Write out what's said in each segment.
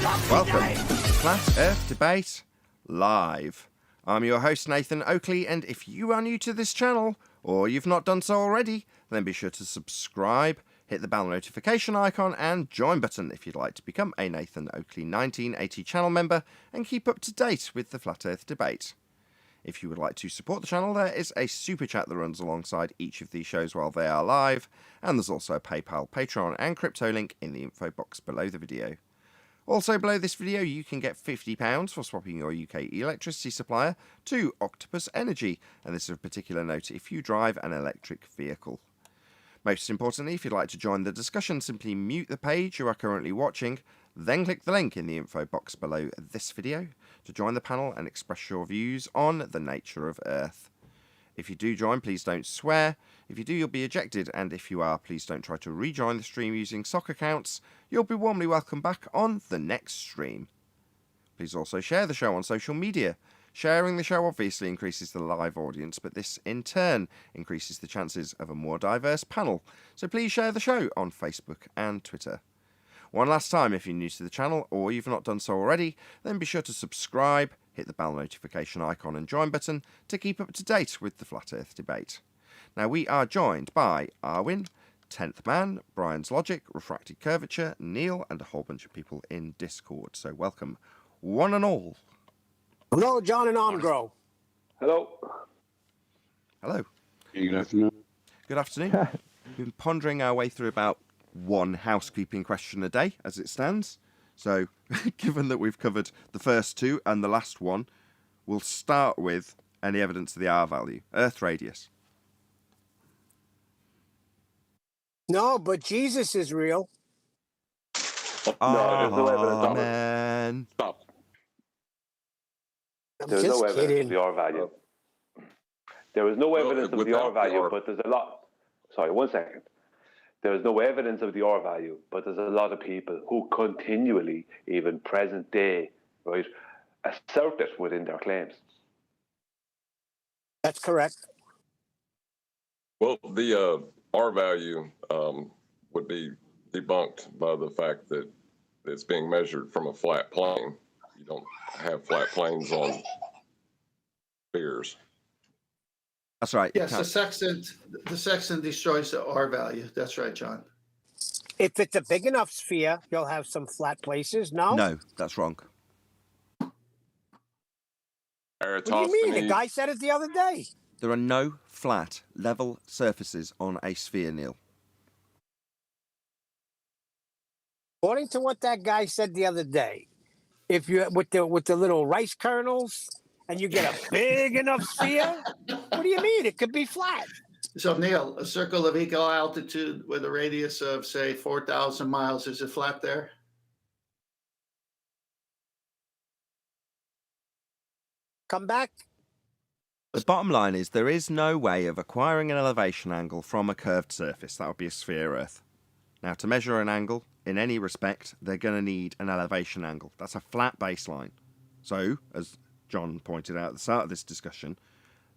Welcome to Flat Earth Debate Live. I'm your host Nathan Oakley, and if you are new to this channel, or you've not done so already, then be sure to subscribe, hit the bell notification icon and join button if you'd like to become a Nathan Oakley 1980 channel member and keep up to date with the Flat Earth Debate. If you would like to support the channel, there is a super chat that runs alongside each of these shows while they are live, and there's also a PayPal, Patreon and crypto link in the info box below the video. Also below this video you can get £50 for swapping your UK electricity supplier to Octopus Energy, and this is of particular note if you drive an electric vehicle. Most importantly, if you'd like to join the discussion, simply mute the page you are currently watching, then click the link in the info box below this video to join the panel and express your views on the nature of Earth. If you do join, please don't swear. If you do, you'll be ejected, and if you are, please don't try to rejoin the stream using sock accounts. You'll be warmly welcome back on the next stream. Please also share the show on social media. Sharing the show obviously increases the live audience, but this in turn increases the chances of a more diverse panel. So please share the show on Facebook and Twitter. One last time, if you're new to the channel or you've not done so already, then be sure to subscribe, hit the bell notification icon and join button to keep up to date with the Flat Earth Debate. Now we are joined by Arwin, 10th Man, Brian's Logic, Refracted Curvature, Neil and a whole bunch of people in Discord. So welcome one and all. Hello, John and Omgro. Hello. Hello. Good afternoon. Good afternoon. We've been pondering our way through about one housekeeping question a day as it stands. So given that we've covered the first two and the last one, we'll start with any evidence of the R value, Earth radius. No, but Jesus is real. No, there's no evidence of it. Man. Stop. I'm There's just no evidence kidding. of the R value. There is no evidence of the R value, but there's a lot. Sorry, 1 second. There is no evidence of the R value, but there's a lot of people who continually, even present day, right, assert it within their claims. That's correct. Well, the R value would be debunked by the fact that it's being measured from a flat plane. You don't have flat planes on spheres. That's right. Yes, the sextant destroys the R value. That's right, John. If it's a big enough sphere, you'll have some flat places. No? No, that's wrong. What do you mean? The guy said it the other day. There are no flat, level surfaces on a sphere, Neil. According to what that guy said the other day, if you with the little rice kernels and you get a big enough sphere, what do you mean? It could be flat. So, Neil, a circle of equal altitude with a radius of, say, 4,000 miles, is it flat there? Come back. The bottom line is there is no way of acquiring an elevation angle from a curved surface. That would be a sphere Earth. Now, to measure an angle in any respect, they're going to need an elevation angle. That's a flat baseline. So, as John pointed out at the start of this discussion,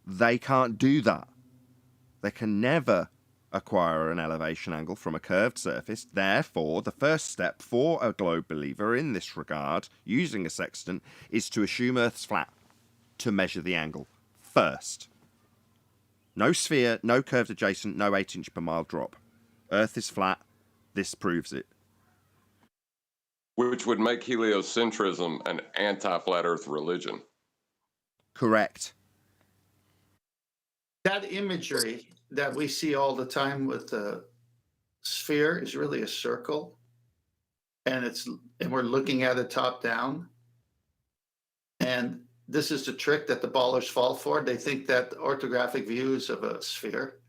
they can't do that. They can never acquire an elevation angle from a curved surface. Therefore, the first step for a globe believer in this regard, using a sextant, is to assume Earth's flat to measure the angle first. No sphere, no curved adjacent, no 8-inch per mile drop. Earth is flat. This proves it. Which would make heliocentrism an anti-flat Earth religion. Correct. That imagery that we see all the time with the sphere is really a circle, and we're looking at it top down. And this is the trick that the ballers fall for. They think that orthographic views of a sphere.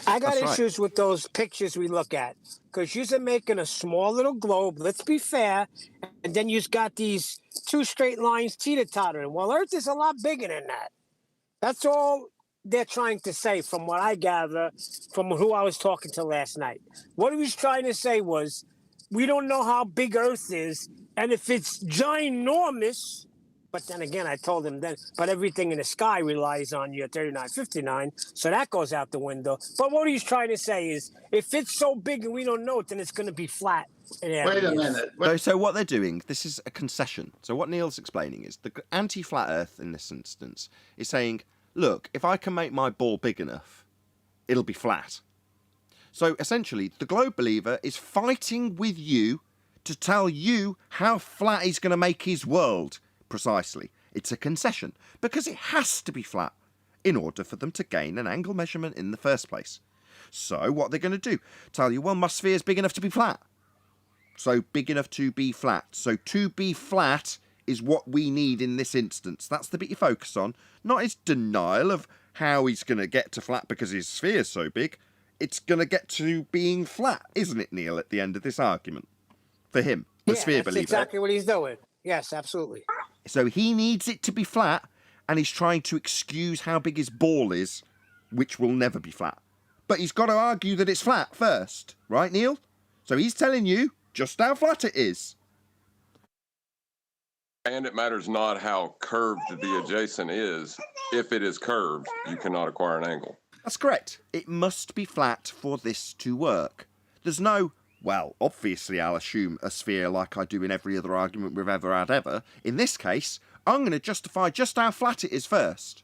I got That's right. issues with those pictures we look at because you're making a small little globe. Let's be fair. And then you've got these two straight lines teeter-tottering. Well, Earth is a lot bigger than that. That's all they're trying to say from what I gather from who I was talking to last night. What he was trying to say was we don't know how big Earth is. And if it's ginormous, but then again, I told him then, but everything in the sky relies on your 3959, so that goes out the window. But what he's trying to say is, if it's so big and we don't know it, then it's going to be flat. Wait a minute. So what they're doing, this is a concession. So what Neil's explaining is the anti-flat Earth in this instance is saying, look, if I can make my ball big enough, it'll be flat. So essentially, the globe believer is fighting with you to tell you how flat he's going to make his world. Precisely. It's a concession, because it has to be flat in order for them to gain an angle measurement in the first place. So what they're going to do, tell you, well, my sphere is big enough to be flat. So big enough to be flat. So to be flat is what we need in this instance. That's the bit you focus on, not his denial of how he's going to get to flat because his sphere is so big. It's going to get to being flat, isn't it, Neil, at the end of this argument? For him, the sphere believer. That's exactly what he's doing. Yes, absolutely. So he needs it to be flat, and he's trying to excuse how big his ball is, which will never be flat. But he's got to argue that it's flat first, right, Neil? So he's telling you just how flat it is. And it matters not how curved the adjacent is. If it is curved, you cannot acquire an angle. That's correct. It must be flat for this to work. There's no, well, obviously I'll assume a sphere like I do in every other argument we've ever had ever. In this case, I'm going to justify just how flat it is first.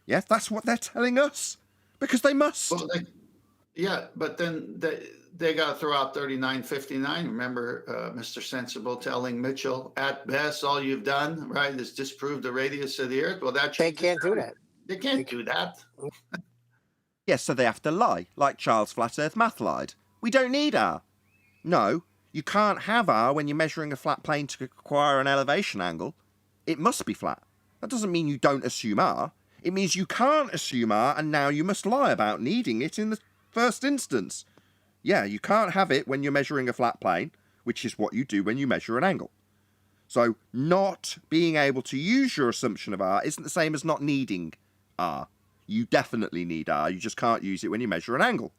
Yeah, that's what they're telling us. Because they must. Well, yeah, but then they got to throw out 3959. Remember Mr. Sensible telling Mitchell, at best, all you've done, right, is disprove the radius of the Earth. Well, They can't do that. They can't do that. Yes, so they have to lie, like Charles Flat Earth Math lied. We don't need R. No, you can't have R when you're measuring a flat plane to acquire an elevation angle. It must be flat. That doesn't mean you don't assume R. It means you can't assume R, and now you must lie about needing it in the first instance. Yeah, you can't have it when you're measuring a flat plane, which is what you do when you measure an angle. So not being able to use your assumption of R isn't the same as not needing R. You definitely need R, you just can't use it when you measure an angle.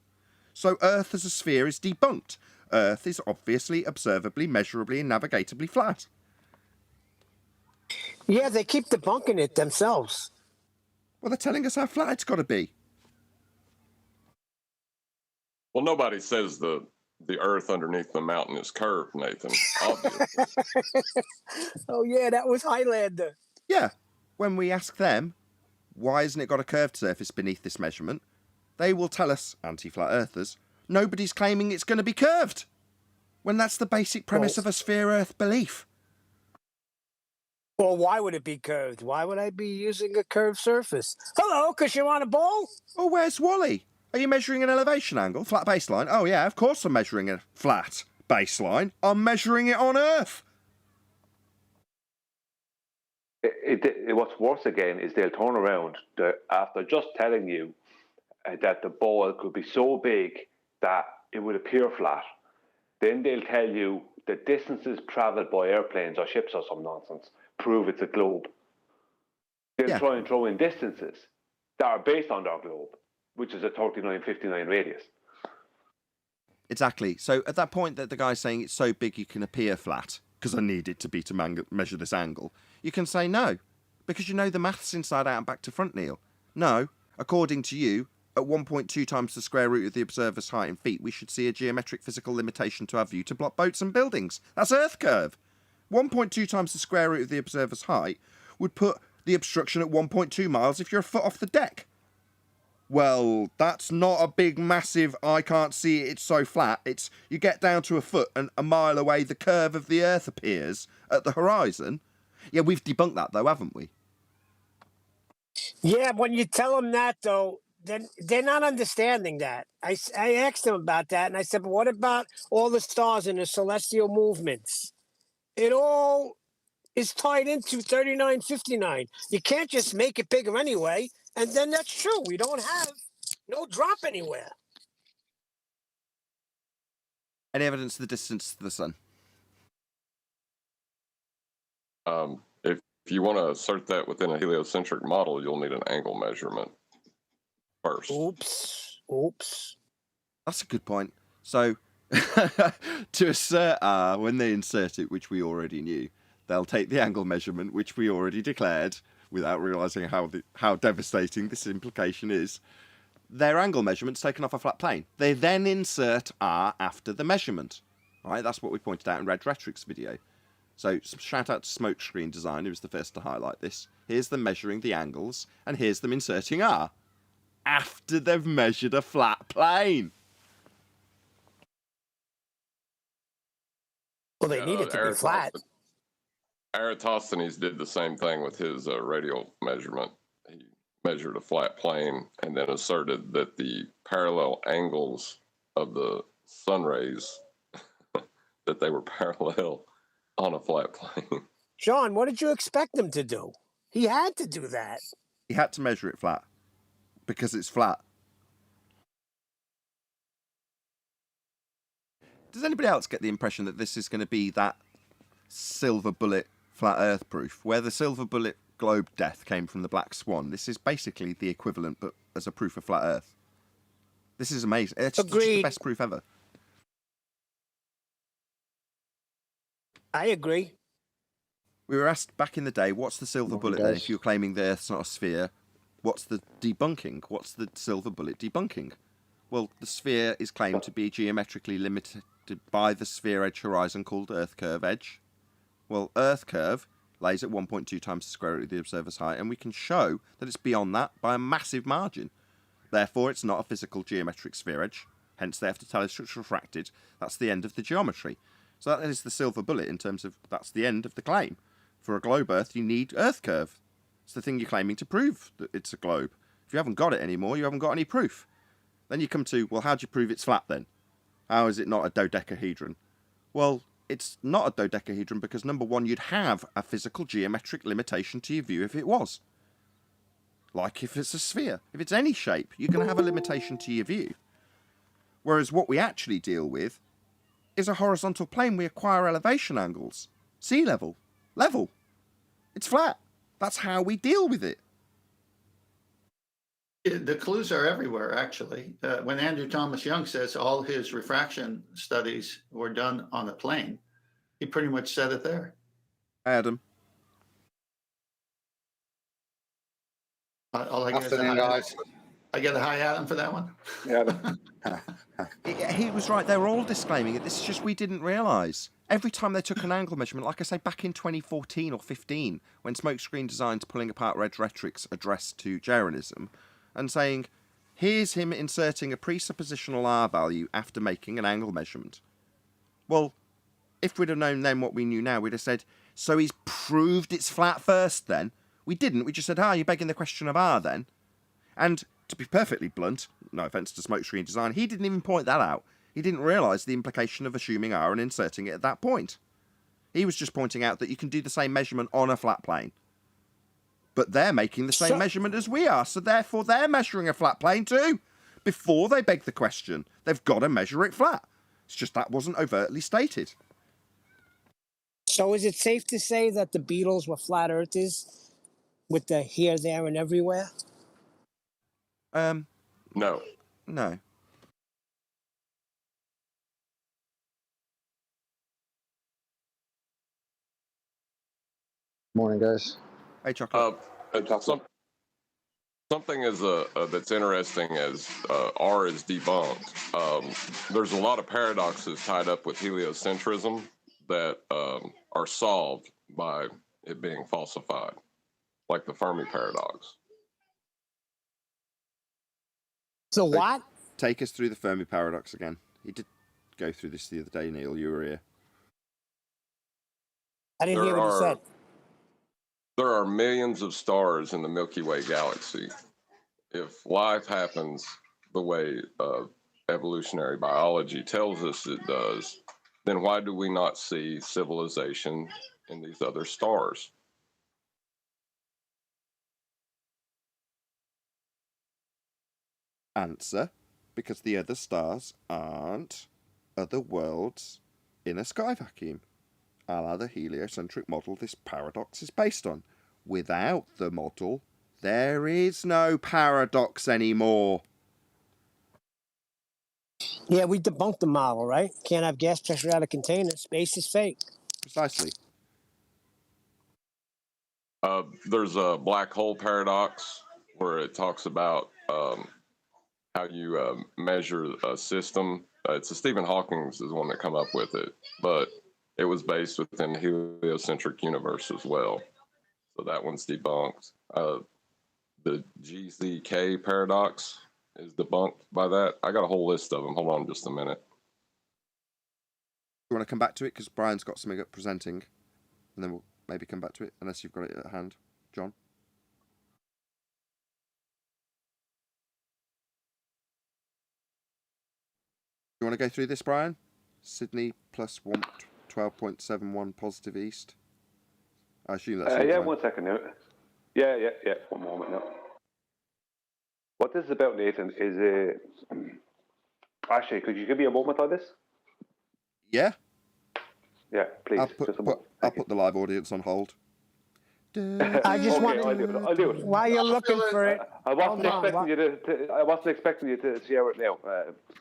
So Earth as a sphere is debunked. Earth is obviously, observably, measurably, and navigatably flat. Yeah, they keep debunking it themselves. Well, they're telling us how flat it's got to be. Well, nobody says the Earth underneath the mountain is curved, Nathan, obviously. Oh, yeah, that was Highlander. Yeah, when we ask them, why hasn't it got a curved surface beneath this measurement? They will tell us, anti-flat earthers, nobody's claiming it's going to be curved. When that's the basic premise of a sphere Earth belief. Well, why would it be curved? Why would I be using a curved surface? Hello, because you're on a ball? Oh, where's Wally? Are you measuring an elevation angle? Flat baseline? Oh, yeah, of course I'm measuring a flat baseline. I'm measuring it on Earth. What's worse again is they'll turn around after just telling you that the ball could be so big that it would appear flat. Then they'll tell you the distances travelled by airplanes or ships or some nonsense prove it's a globe. They'll try and throw in distances that are based on our globe, which is a 3959 radius. Exactly. So at that point that the guy's saying it's so big you can appear flat, because I need it to be to measure this angle, you can say no, because you know the maths inside out and back to front, Neil. No, according to you, at 1.2 times the square root of the observer's height in feet, we should see a geometric physical limitation to our view to block boats and buildings. That's Earth curve. 1.2 times the square root of the observer's height would put the obstruction at 1.2 miles if you're a foot off the deck. Well, that's not a big, massive, I can't see it, it's so flat. It's, you get down to a foot and a mile away the curve of the Earth appears at the horizon. Yeah, we've debunked that though, haven't we? Yeah, when you tell them that though, then they're not understanding that. I asked them about that, and I said, but what about all the stars and the celestial movements? It all is tied into 3959. You can't just make it bigger anyway, and then that's true. We don't have no drop anywhere. Any evidence of the distance to the sun? If you want to assert that within a heliocentric model, you'll need an angle measurement first. Oops. That's a good point. So, to assert R, when they insert it, which we already knew, they'll take the angle measurement, which we already declared, without realising how devastating this implication is. Their angle measurement's taken off a flat plane. They then insert R after the measurement. Right, that's what we pointed out in Red Rhetoric's video. So shout out to Smokescreen Design, who was the first to highlight this. Here's them measuring the angles, and here's them inserting R after they've measured a flat plane. Well, they need it to be flat. Eratosthenes did the same thing with his radial measurement. He measured a flat plane and then asserted that the parallel angles of the sun rays, that they were parallel on a flat plane. John, what did you expect him to do? He had to do that. He had to measure it flat because it's flat. Does anybody else get the impression that this is going to be that silver bullet flat earth proof, where the silver bullet globe death came from the black swan? This is basically the equivalent, but as a proof of flat earth. This is amazing. It's just the best proof ever. I agree. We were asked back in the day, what's the silver bullet then? If you're claiming the Earth's not a sphere, what's the debunking? What's the silver bullet debunking? Well, the sphere is claimed to be geometrically limited by the sphere edge horizon called Earth curve edge. Well, Earth curve lays at 1.2 times the square root of the observer's height, and we can show that it's beyond that by a massive margin. Therefore, it's not a physical geometric sphere edge. Hence, they have to tell us it's refracted. That's the end of the geometry. So that is the silver bullet in terms of that's the end of the claim. For a globe Earth, you need Earth curve. It's the thing you're claiming to prove that it's a globe. If you haven't got it anymore, you haven't got any proof. Then you come to, well, how do you prove it's flat then? How is it not a dodecahedron? Well, it's not a dodecahedron because, number one, you'd have a physical geometric limitation to your view if it was. Like if it's a sphere. If it's any shape, you're going to have a limitation to your view. Whereas what we actually deal with is a horizontal plane. We acquire elevation angles. Sea level. Level. It's flat. That's how we deal with it. The clues are everywhere, actually. When Andrew Thomas Young says all his refraction studies were done on a plane, he pretty much said it there. Adam. I get a high Adam for that one. Yeah. He was right. They were all disclaiming it. This is just we didn't realise. Every time they took an angle measurement, like I say, back in 2014 or 15, when Smokescreen Design's pulling apart Red Rhetoric's address to Jeranism, and saying, here's him inserting a presuppositional R value after making an angle measurement. Well, if we'd have known then what we knew now, we'd have said, so he's proved it's flat first then? We didn't. We just said, you're begging the question of R then. And to be perfectly blunt, no offence to Smokescreen Design, he didn't even point that out. He didn't realise the implication of assuming R and inserting it at that point. He was just pointing out that you can do the same measurement on a flat plane. But they're making the same measurement as we are, so therefore they're measuring a flat plane too. Before they beg the question, they've got to measure it flat. It's just that wasn't overtly stated. So is it safe to say that the Beatles were flat earthers with the here, there, and everywhere? No. No. Morning, guys. Hey, Chocolate. Something is that's interesting as R is debunked. There's a lot of paradoxes tied up with heliocentrism that are solved by it being falsified, like the Fermi Paradox. So what? Take us through the Fermi Paradox again. He did go through this the other day, Neil. You were here. I didn't hear what you said. There are millions of stars in the Milky Way galaxy. If life happens the way evolutionary biology tells us it does, then why do we not see civilization in these other stars? Answer, because the other stars aren't other worlds in a sky vacuum, a la the heliocentric model this paradox is based on. Without the model, there is no paradox anymore. Yeah, we debunked the model, right? Can't have gas pressure out of container. Space is fake. Precisely. There's a black hole paradox where it talks about how you measure a system it's a Stephen Hawking's is the one that come up with it, but it was based within the heliocentric universe as well. So that one's debunked. The GZK paradox is debunked by that. I got a whole list of them. Hold on just a minute. You want to come back to it because Brian's got something up presenting, and then we'll maybe come back to it unless you've got it at hand, John. You want to go through this, Brian? Sydney plus 12.71 positive east. I assume that's yeah. 1 second now. Yeah. 1 moment now. What this is about, Nathan, is actually, could you give me a moment on this? Yeah. Yeah, please. I'll put the live audience on hold. I just want I'll do it. While you're looking for it, I wasn't expecting you to share it now.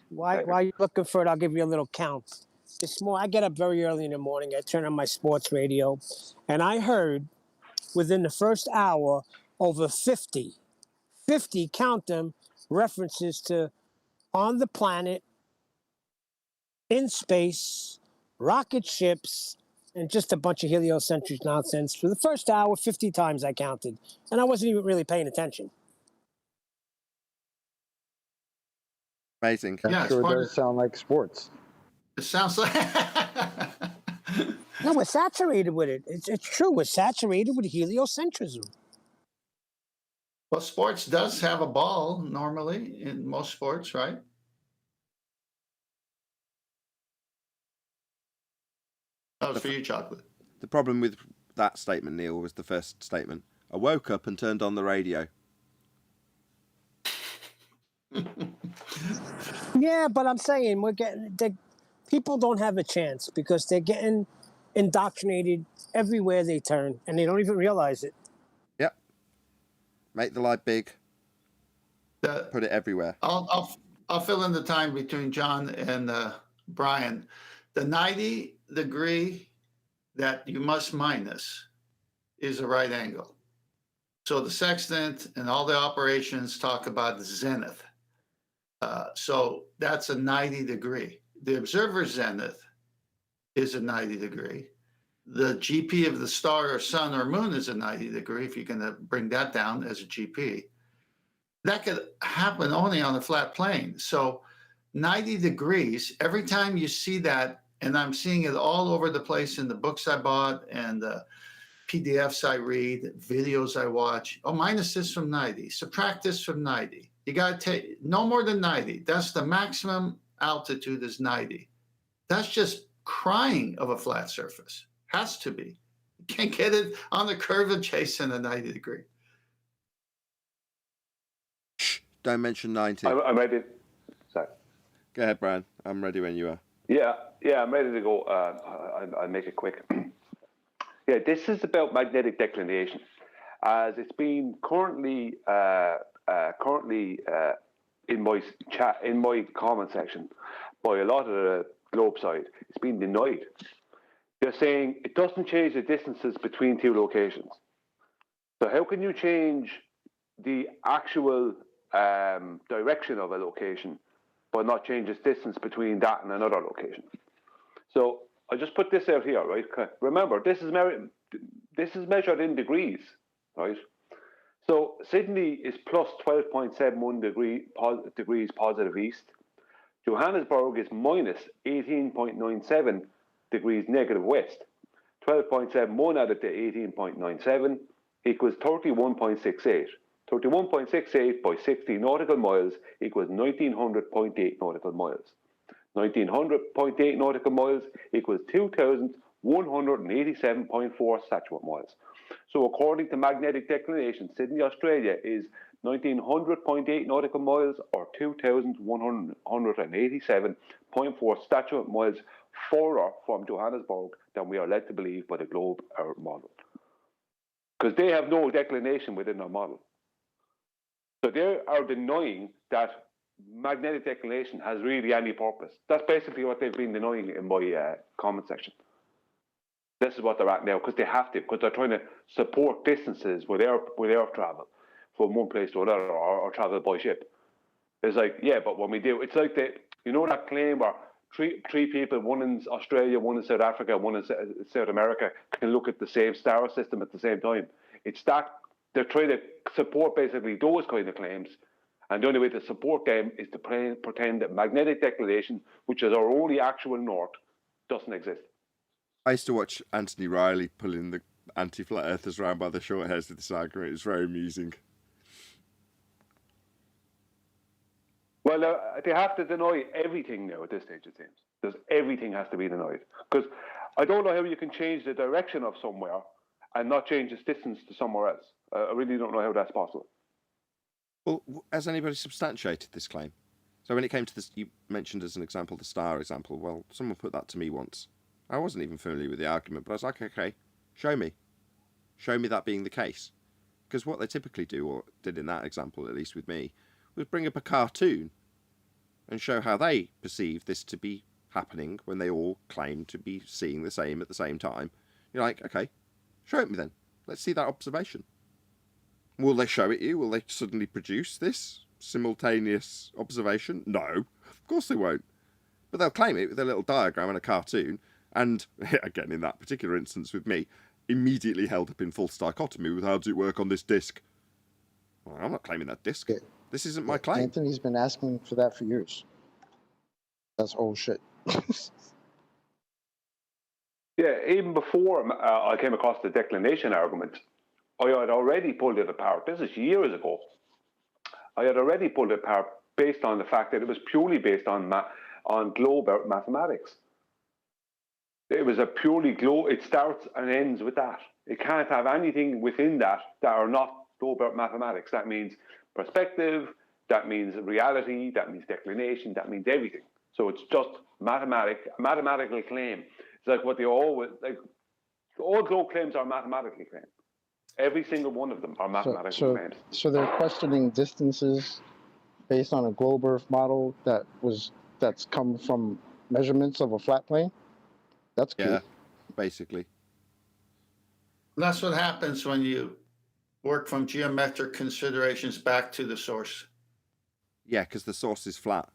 while you're looking for it, I'll give you a little count. This morning, I get up very early in the morning. I turn on my sports radio, and I heard within the first hour over 50, count them, references to on the planet, in space, rocket ships, and just a bunch of heliocentric nonsense. For the first hour, 50 times I counted, and I wasn't even really paying attention. Amazing. That sure does sound like sports. It sounds like... No, we're saturated with it. It's true. We're saturated with heliocentrism. Well, sports does have a ball normally in most sports, right? That was for you, Chocolate. The problem with that statement, Neil, was the first statement. I woke up and turned on the radio. Yeah, but I'm saying people don't have a chance because they're getting indoctrinated everywhere they turn, and they don't even realize it. Yep. Make the light big. Put it everywhere. I'll fill in the time between John and Brian. The 90-degree that you must minus is a right angle. So the sextant and all the operations talk about the zenith. So that's a 90-degree. The observer's zenith is a 90-degree. The GP of the star or sun or moon is a 90-degree, if you're going to bring that down as a GP. That could happen only on a flat plane. So 90 degrees, every time you see that, and I'm seeing it all over the place in the books I bought and the PDFs I read, videos I watch. Oh, minus this from 90, subtract this from 90. You got to take no more than 90. That's the maximum altitude is 90. That's just crying of a flat surface. Has to be. You can't get it on the curve of chasing a 90 degree. Don't mention 90. I'm ready. Sorry. Go ahead, Brian. I'm ready when you are. Yeah, I'm ready to go. I'll make it quick. Yeah, this is about magnetic declination, as it's been currently in my chat, in my comment section, by a lot of the globe side. It's been denied. They're saying it doesn't change the distances between two locations. So how can you change the actual direction of a location, but not change its distance between that and another location? So I just put this out here, right? Remember, this is measured in degrees, right? So Sydney is plus 12.71 degrees positive east. Johannesburg is minus 18.97 degrees negative west. 12.71 added to 18.97 equals 31.68. 31.68 by 60 nautical miles equals 1900.8 nautical miles. 1900.8 nautical miles equals 2,187.4 statute miles. So according to magnetic declination, Sydney, Australia is 1900.8 nautical miles or 2,187.4 statute miles further from Johannesburg than we are led to believe by the globe Earth model. Because they have no declination within their model. So they are denying that magnetic declination has really any purpose. That's basically what they've been denying in my comment section. This is what they're at now, because they have to, because they're trying to support distances with air travel from one place to another, or travel by ship. It's like, yeah, but when we do, it's like You know that claim where three people, one in Australia, one in South Africa, one in South America, can look at the same star system at the same time. It's that they're trying to support basically those kind of claims. And the only way to support them is to pretend that magnetic declination, which is our only actual north, doesn't exist. I used to watch Anthony Riley pulling the anti-flat earthers around by the short hairs with this argument. It was very amusing. Well, they have to deny everything now at this stage, it seems. Everything has to be denied. Because I don't know how you can change the direction of somewhere and not change its distance to somewhere else. I really don't know how that's possible. Well, has anybody substantiated this claim? So when it came to this, you mentioned as an example, the star example. Well, someone put that to me once. I wasn't even familiar with the argument, but I was like, okay, show me. Show me that being the case. Because what they typically do, or did in that example, at least with me, was bring up a cartoon and show how they perceive this to be happening when they all claim to be seeing the same at the same time. You're like, okay, show it me then. Let's see that observation. Will they show it you? Will they suddenly produce this simultaneous observation? No, of course they won't. But they'll claim it with a little diagram and a cartoon, and, again, in that particular instance with me, immediately held up in false dichotomy with how does it work on this disc. Well, I'm not claiming that disc. Yeah. This isn't my claim. Anthony's been asking for that for years. That's old shit. Yeah, even before I came across the declination argument, I had already pulled it apart. This is years ago. I had already pulled it apart based on the fact that it was purely based on globe mathematics. It was a purely globe. It starts and ends with that. It can't have anything within that are not globe mathematics. That means perspective. That means reality. That means declination. That means everything. So it's just mathematical claim. It's like what they always like. All globe claims are mathematically claimed. Every single one of them are mathematical claims. So they're questioning distances based on a globe Earth model that's come from measurements of a flat plane. That's cool. Yeah, basically. That's what happens when you work from geometric considerations back to the source. Yeah, because the source is flat.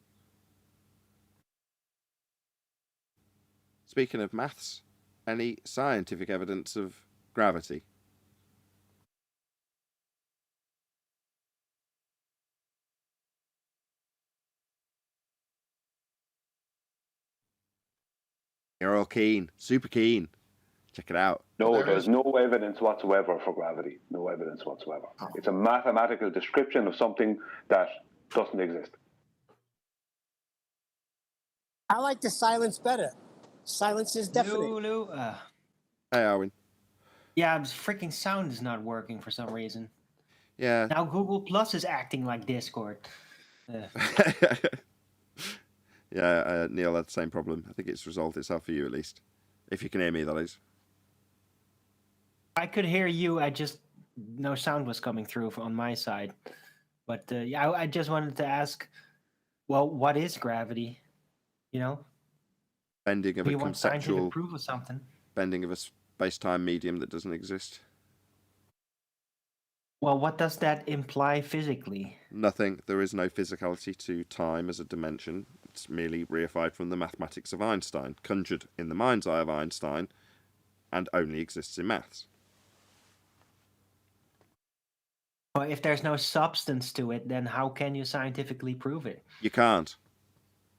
Speaking of maths, any scientific evidence of gravity? You're all keen, super keen. Check it out. No, there's no evidence whatsoever for gravity. No evidence whatsoever. It's a mathematical description of something that doesn't exist. I like the silence better. Silence is deafening. Lulu. Hey, Arwin. Yeah, freaking sound is not working for some reason. Yeah. Now Google Plus is acting like Discord. Yeah, Neil had the same problem. I think it's resolved itself for you at least. If you can hear me, that is. I could hear you. No sound was coming through on my side. But yeah, I just wanted to ask, well, what is gravity? You know? Bending of a want scientific conceptual proof of something. bending of a space-time medium that doesn't exist. Well, what does that imply physically? Nothing. There is no physicality to time as a dimension. It's merely reified from the mathematics of Einstein, conjured in the mind's eye of Einstein, and only exists in maths. Well, if there's no substance to it, then how can you scientifically prove it? You can't.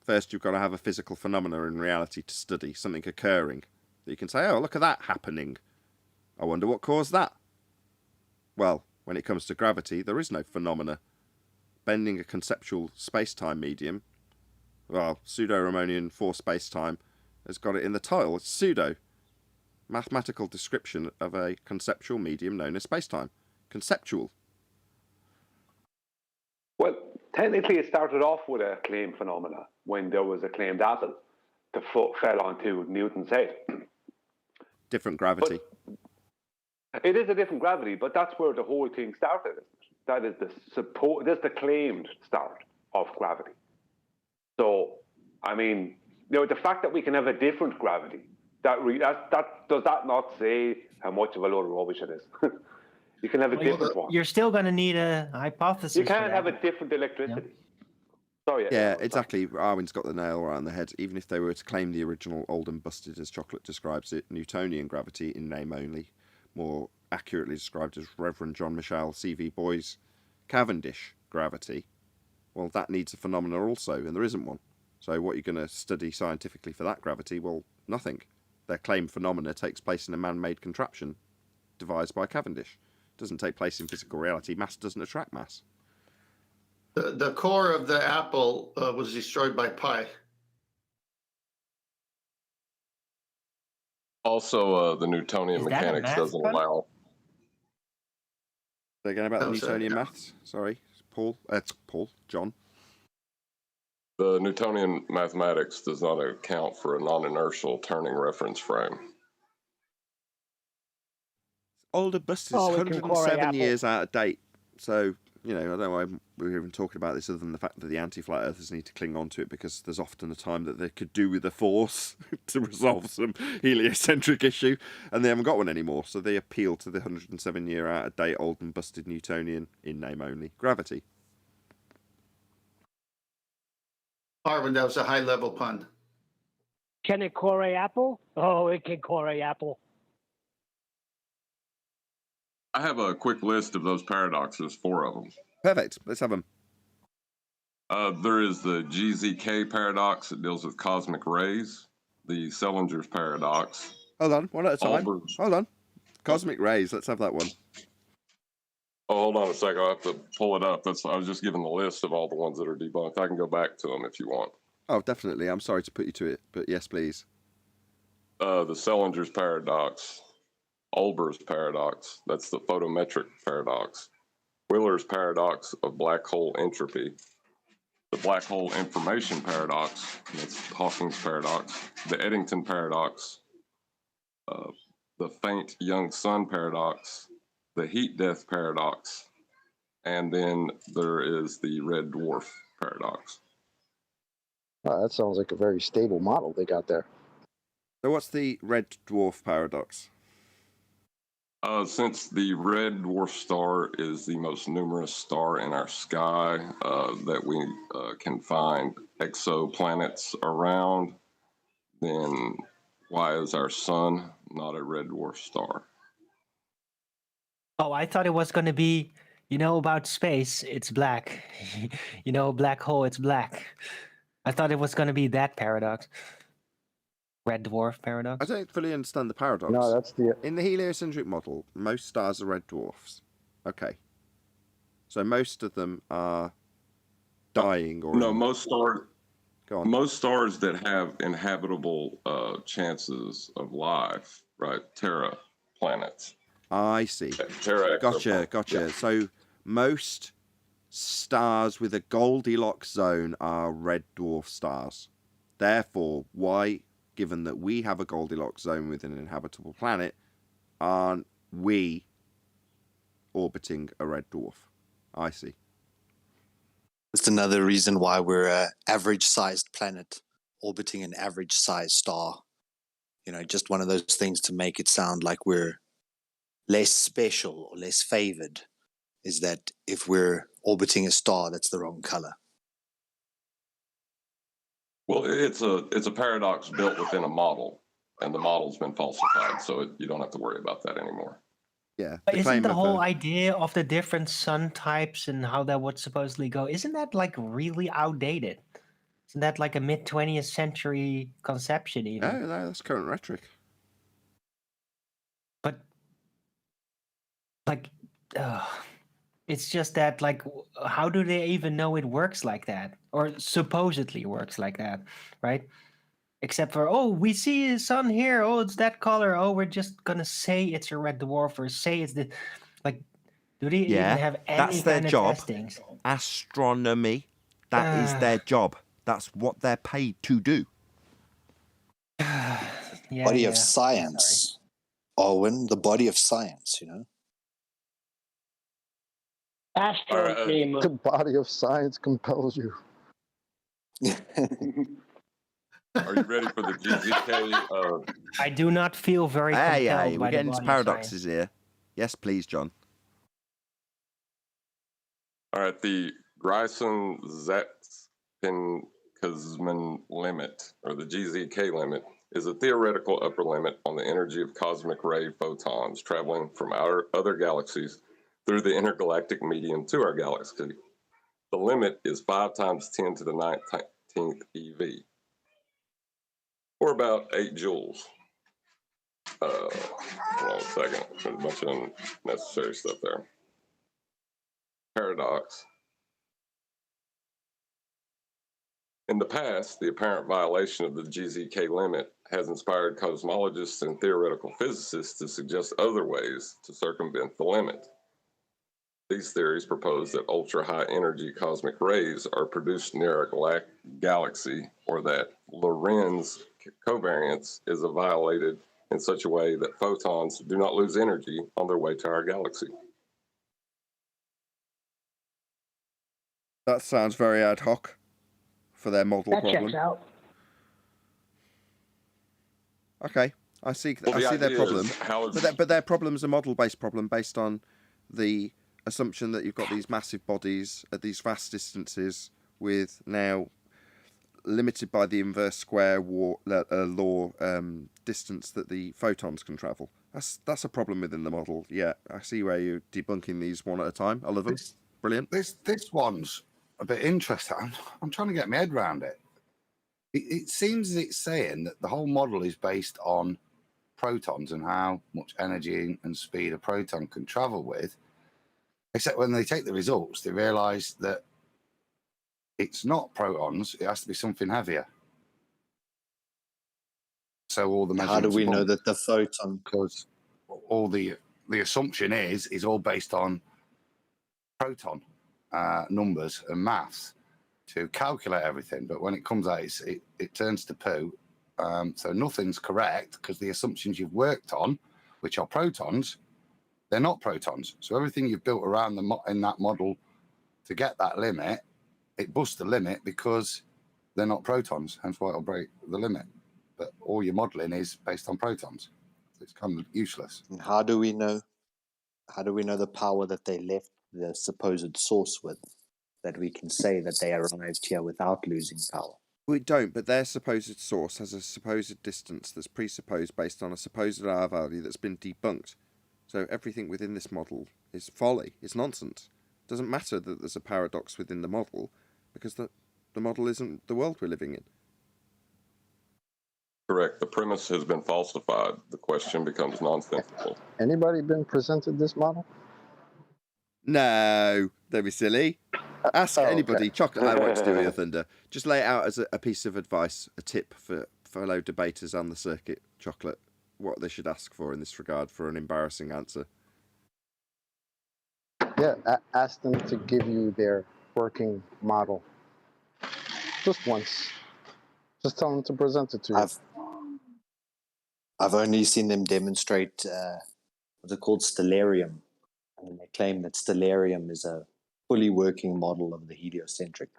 First, you've got to have a physical phenomena in reality to study, something occurring. That you can say, oh, look at that happening. I wonder what caused that. Well, when it comes to gravity, there is no phenomena. Bending a conceptual space-time medium, well, pseudo-Riemannian for space-time, has got it in the title. It's pseudo. Mathematical description of a conceptual medium known as space-time. Conceptual. Well, technically it started off with a claim phenomena when there was a claimed apple that fell onto Newton's head. Different gravity. But it is a different gravity, but that's where the whole thing started. That is the claimed start of gravity. So, I mean, the fact that we can have a different gravity, that does that not say how much of a load of rubbish it is? You can have a different one. You're still going to need a hypothesis. You can't have a different electricity. Sorry. Yeah, exactly. Arwin's got the nail right on the head. Even if they were to claim the original old and busted, as Chocolate describes it, Newtonian gravity in name only, more accurately described as Reverend John Michel C.V. Boy's Cavendish gravity, well, that needs a phenomena also, and there isn't one. So what are you going to study scientifically for that gravity? Well, nothing. Their claimed phenomena takes place in a man-made contraption devised by Cavendish. It doesn't take place in physical reality. Mass doesn't attract mass. The core of the apple was destroyed by pi. Also, the Newtonian Is that a mechanics math doesn't pun? allow. Say again about the Oh, sorry. Newtonian maths? Sorry, John. The Newtonian mathematics does not account for a non-inertial turning reference frame. Older Buster's Oh, we can quarry 107 apple. years out of date. So, you know, I don't know why we're even talking about this other than the fact that the anti-flat earthers need to cling on to it, because there's often a time that they could do with a force to resolve some heliocentric issue, and they haven't got one anymore. So they appeal to the 107-year out of date, old and busted Newtonian, in name only, gravity. Arvin, that was a high-level pun. Can it core apple? Oh, it can core apple. I have a quick list of those paradoxes, 4 of them. Perfect. Let's have them. There is the GZK paradox. It deals with cosmic rays. The Sellinger's paradox. Hold on, one at a time. Albers. Hold on. Cosmic rays. Let's have that one. Oh, hold on a second. I'll have to pull it up. I was just giving the list of all the ones that are debunked. I can go back to them if you want. Oh, definitely. I'm sorry to put you to it, but yes, please. The Sellinger's paradox. Olber's paradox, that's the photometric paradox. Wheeler's paradox of black hole entropy. The black hole information paradox, that's Hawking's paradox. The Eddington paradox. The faint young sun paradox. The heat death paradox. And then there is the red dwarf paradox. That sounds like a very stable model they got there. So what's the red dwarf paradox? Since the red dwarf star is the most numerous star in our sky that we can find exoplanets around, then why is our sun not a red dwarf star? Oh, I thought it was going to be, about space, it's black. Black hole, it's black. I thought it was going to be that paradox. Red dwarf paradox? I don't fully understand the paradox. No, that's the In the heliocentric model, most stars are red dwarfs. Okay. So most of them are dying or... No, most stars... Go on. Most stars that have inhabitable chances of life, right? Terra planets. I see. Terra Gotcha. Yeah. So most stars with a Goldilocks zone are red dwarf stars. Therefore, why, given that we have a Goldilocks zone with an inhabitable planet, aren't we orbiting a red dwarf? I see. It's another reason why we're an average-sized planet orbiting an average-sized star. Just one of those things to make it sound like we're less special or less favored, is that if we're orbiting a star that's the wrong color. Well, it's a paradox built within a model, and the model's been falsified, so you don't have to worry about that anymore. Yeah. But isn't the of whole a- idea of the different sun types and how that would supposedly go, isn't that like really outdated? Isn't that like a mid-20th century conception even? No, that's current rhetoric. But like, it's just that like, how do they even know it works like that, or supposedly works like that, right? Except for, oh, we see a sun here. Oh, it's that color. Oh, we're just gonna say it's a red dwarf or say it's the, like, do they Yeah, even have any that's their kind job. of testings? Astronomy. That is their job. That's what they're paid to do. Yeah, Body yeah. of science. Owen, the body of science, Astronomy. the body of science compels you. Are you ready for the GZK? I do not feel very Hey, compelled by we're the getting into body of paradoxes here. Yes, please, John. All right, the Greisen-Zatz Penckisman limit, or the GZK limit, is a theoretical upper limit on the energy of cosmic ray photons traveling from our other galaxies through the intergalactic medium to our galaxy. The limit is 5 times 10 to the 19th EV, or about 8 joules. Hold on a second. There's a bunch of unnecessary stuff there. Paradox. In the past, the apparent violation of the GZK limit has inspired cosmologists and theoretical physicists to suggest other ways to circumvent the limit. These theories propose that ultra-high energy cosmic rays are produced near a galaxy, or that Lorentz covariance is violated in such a way that photons do not lose energy on their way to our galaxy. That sounds very ad hoc for their model That problem. checks out. Okay, I see. Well, I see their idea problem, is how is but their problem is a model-based problem based on the assumption that you've got these massive bodies at these vast distances, with now limited by the inverse square law distance that the photons can travel. That's a problem within the model. Yeah, I see where you're debunking these one at a time. I love them. Brilliant. This one's a bit interesting. I'm trying to get my head around it. It seems it's saying that the whole model is based on protons and how much energy and speed a proton can travel with. Except when they take the results, they realise that it's not protons. It has to be something heavier. So all the measurements. How do we know that the photon? Because all the assumption is all based on proton numbers and maths to calculate everything. But when it comes out, it turns to poo. So nothing's correct because the assumptions you've worked on, which are protons, they're not protons. So everything you've built around in that model to get that limit, it busts the limit because they're not protons. Hence why it'll break the limit. But all your modeling is based on protons. So it's kind of useless. And how do we know? How do we know the power that they left the supposed source with? That we can say that they arrived here without losing power. We don't, but their supposed source has a supposed distance that's presupposed based on a supposed R value that's been debunked. So everything within this model is folly, it's nonsense. It doesn't matter that there's a paradox within the model because the model isn't the world we're living in. Correct. The premise has been falsified. The question becomes nonsensical. Anybody been presented this model? No, don't be silly. Ask anybody. Okay. Chocolate, I want to do your thunder. Just lay it out as a piece of advice, a tip for fellow debaters on the circuit, Chocolate, what they should ask for in this regard for an embarrassing answer. Yeah, ask them to give you their working model. Just once. Just tell them to present it to you. I've only seen them demonstrate what's it called, Stellarium. And they claim that Stellarium is a fully working model of the heliocentric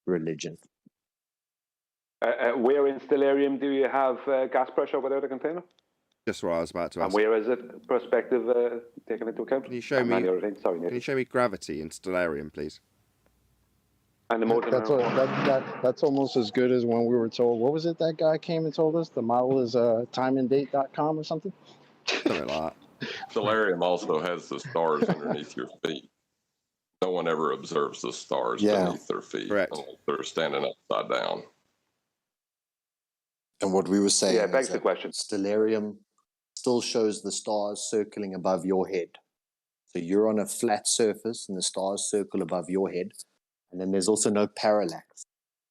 religion. Where in Stellarium do you have gas pressure without a container? Just what I was about to ask. And where is it perspective taken into account? Can you show me? Sorry, Can you show me gravity in Stellarium, please? And the motor. That's almost as good as when we were told. What was it that guy came and told us? The model is timeanddate.com or something. Something like that. Stellarium also has the stars underneath your feet. No one ever observes the stars beneath their feet. Correct. Unless they're standing upside down. And what we were saying Yeah, is begs the that question. Stellarium still shows the stars circling above your head. So you're on a flat surface and the stars circle above your head. And then there's also no parallax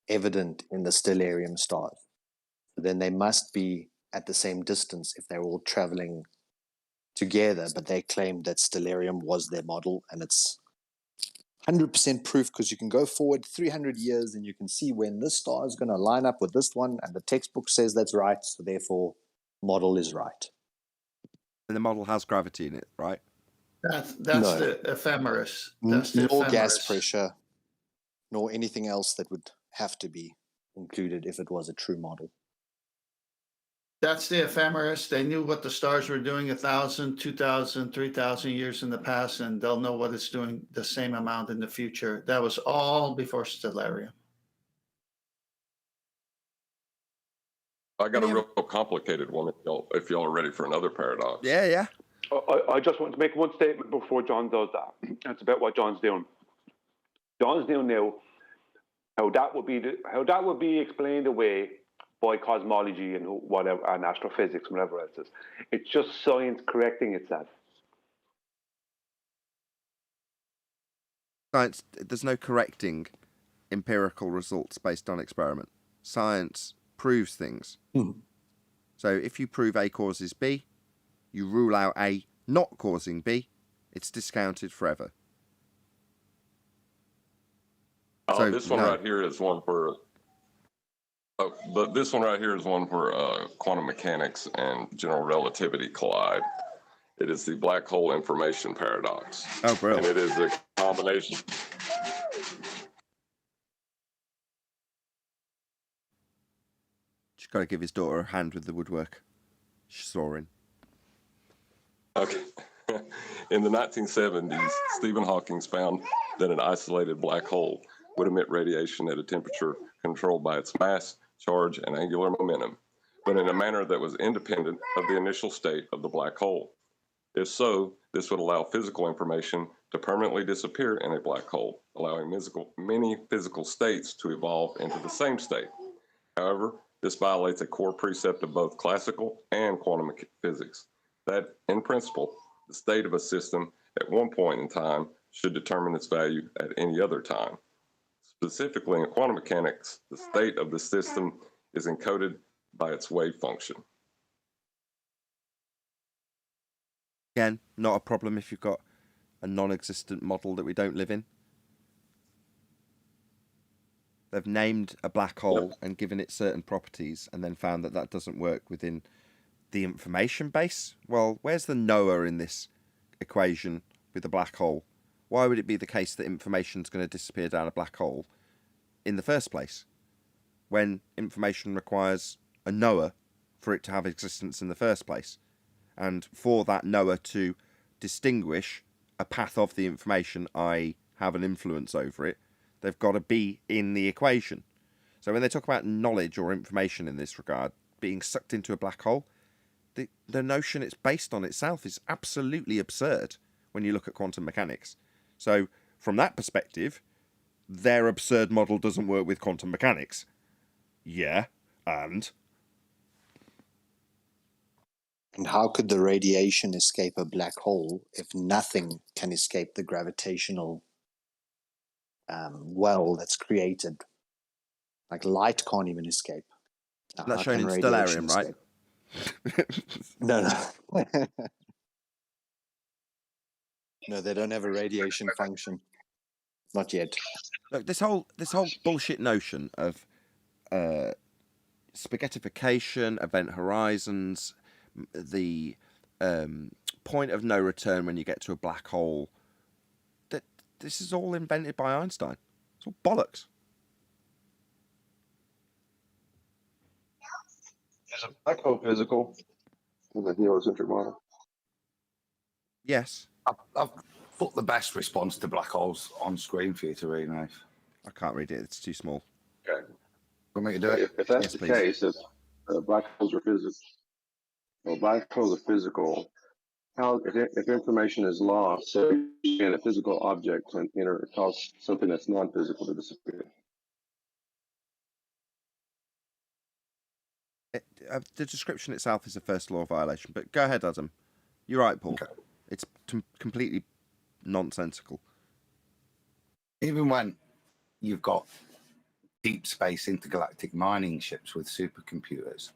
evident in the Stellarium stars. So then they must be at the same distance if they're all traveling together. But they claimed that Stellarium was their model, and it's 100% proof because you can go forward 300 years and you can see when this star is going to line up with this one, and the textbook says that's right, so therefore model is right. And the model has gravity in it, right? That's No. the ephemeris. That's the Nor ephemeris. gas pressure, nor anything else that would have to be included if it was a true model. That's the ephemeris. They knew what the stars were doing 1,000, 2,000, 3,000 years in the past, and they'll know what it's doing the same amount in the future. That was all before Stellarium. I got a real complicated one if y'all are ready for another paradox. Yeah, yeah. I just want to make one statement before John does that. It's about what John's doing. John's doing now how that would be explained away by cosmology and whatever and astrophysics and whatever else is. It's just science correcting itself. Science, there's no correcting empirical results based on experiment. Science proves things. So if you prove A causes B, you rule out A not causing B, it's discounted forever. So, this one right here is one for. But this one right here is one where quantum mechanics and general relativity collide. It is the black hole information paradox. Oh, brilliant. And it is a combination. Just got to give his daughter a hand with the woodwork. She's soaring. Okay. In the 1970s, Stephen Hawking found that an isolated black hole would emit radiation at a temperature controlled by its mass, charge, and angular momentum, but in a manner that was independent of the initial state of the black hole. If so, this would allow physical information to permanently disappear in a black hole, allowing many physical states to evolve into the same state. However, this violates a core precept of both classical and quantum physics, that, in principle, the state of a system at one point in time should determine its value at any other time. Specifically, in quantum mechanics, the state of the system is encoded by its wave function. Again, not a problem if you've got a non-existent model that we don't live in. They've named a black hole and given it certain properties and then found that that doesn't work within the information base. Well, where's the Noah in this equation with the black hole? Why would it be the case that information is going to disappear down a black hole in the first place when information requires a Noah for it to have existence in the first place? And for that Noah to distinguish a path of the information, I have an influence over it, they've got to be in the equation. So when they talk about knowledge or information in this regard being sucked into a black hole, the notion it's based on itself is absolutely absurd when you look at quantum mechanics. So from that perspective, their absurd model doesn't work with quantum mechanics. Yeah, and how could the radiation escape a black hole if nothing can escape the gravitational well that's created? Like light can't even escape. That's shown in Stellarium, right? No. No, they don't have a radiation function. Not yet. Look, this whole bullshit notion of spaghettification, event horizons, the point of no return when you get to a black hole, that this is all invented by Einstein. It's all bollocks. Is a black hole physical in the heliocentric model? Yes. I've put the best response to black holes on screen for you to read, Nate. I can't read it. It's too small. Okay. Want me to do it? If that's Yes, the please. case, if black holes are physical, well, black holes are physical. How if information is lost, so can a physical object can cause something that's non-physical to disappear? The description itself is a first law violation, but go ahead, Adam. You're right, Paul. Okay. It's completely nonsensical. Even when you've got deep space intergalactic mining ships with supercomputers,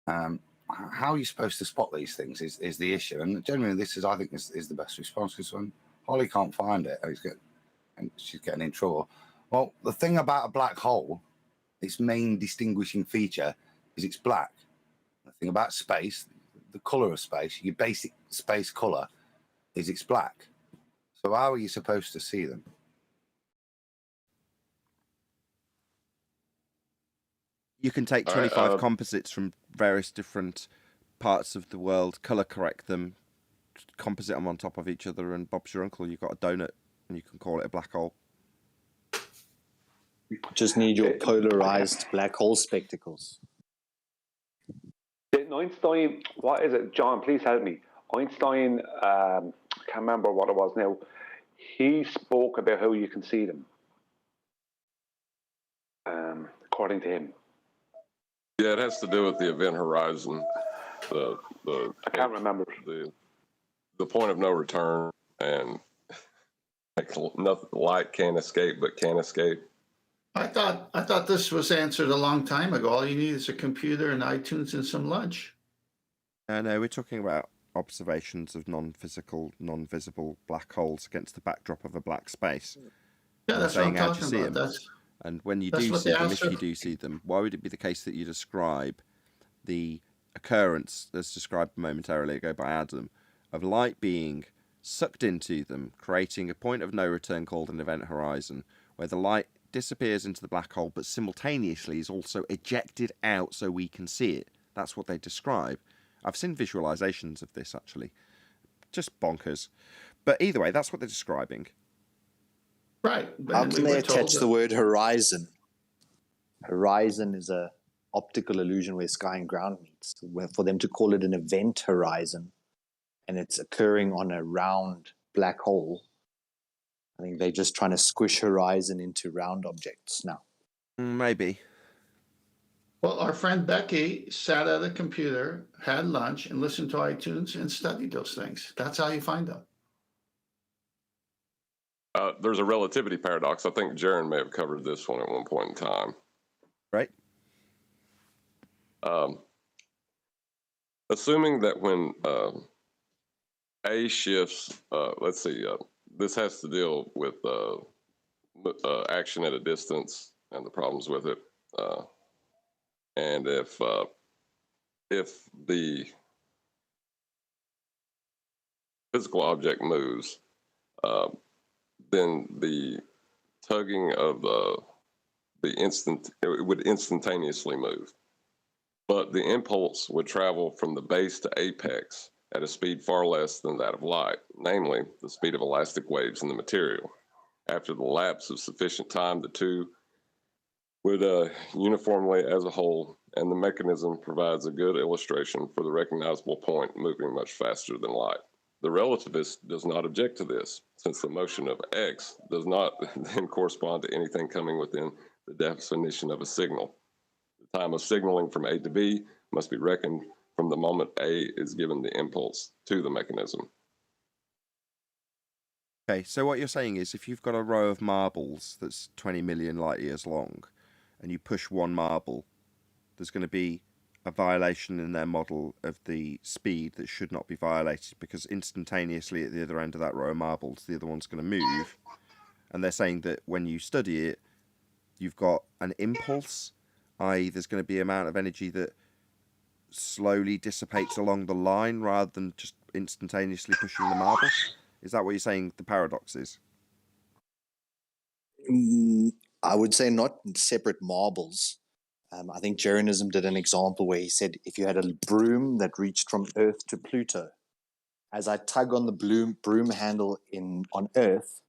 how are you supposed to spot these things is the issue. And generally, this is, I think, is the best response, because when Holly can't find it, and she's getting in trouble. Well, the thing about a black hole, its main distinguishing feature is it's black. The thing about space, the color of space, your basic space color, is it's black. So how are you supposed to see them? You can take 25 composites from various different parts of the world, color correct them, composite them on top of each other, and Bob's your uncle. You've got a donut, and you can call it a black hole. Just need your polarized black hole spectacles. Didn't Einstein, what is it? John, please help me. Einstein, I can't remember what it was now. He spoke about how you can see them, according to him. Yeah, it has to do with the event horizon. I can't remember. The point of no return, and like nothing, light can't escape but can escape. I thought this was answered a long time ago. All you need is a computer and iTunes and some lunch. No, we're talking about observations of non-physical, non-visible black holes against the backdrop of a black space. Yeah, that's what I'm talking about. And when you do see them, if you do see them, why would it be the case that you describe the occurrence, as described momentarily ago by Adam, of light being sucked into them, creating a point of no return called an event horizon, where the light disappears into the black hole, but simultaneously is also ejected out so we can see it? That's what they describe. I've seen visualizations of this, actually. Just bonkers. But either way, that's what they're describing. Right. How can they attach the word horizon? Horizon is a optical illusion where sky and ground meets. For them to call it an event horizon, and it's occurring on a round black hole, I think they're just trying to squish horizon into round objects now. Maybe. Well, our friend Becky sat at a computer, had lunch, and listened to iTunes and studied those things. That's how you find them. There's a relativity paradox. I think Jaron may have covered this one at one point in time. Right. Assuming that when A shifts, let's see, this has to deal with action at a distance and the problems with it. And if the physical object moves, then the tugging of it would instantaneously move. But the impulse would travel from the base to apex at a speed far less than that of light, namely the speed of elastic waves in the material. After the lapse of sufficient time, the two would uniformly as a whole, and the mechanism provides a good illustration for the recognizable point moving much faster than light. The relativist does not object to this, since the motion of X does not then correspond to anything coming within the definition of a signal. The time of signaling from A to B must be reckoned from the moment A is given the impulse to the mechanism. Okay, so what you're saying is if you've got a row of marbles that's 20 million light years long, and you push one marble, there's going to be a violation in their model of the speed that should not be violated, because instantaneously at the other end of that row of marbles, the other one's going to move. And they're saying that when you study it, you've got an impulse, i.e. there's going to be an amount of energy that slowly dissipates along the line rather than just instantaneously pushing the marble. Is that what you're saying the paradox is? I would say not separate marbles. I think Jeranism did an example where he said if you had a broom that reached from Earth to Pluto, as I tug on the broom handle on Earth,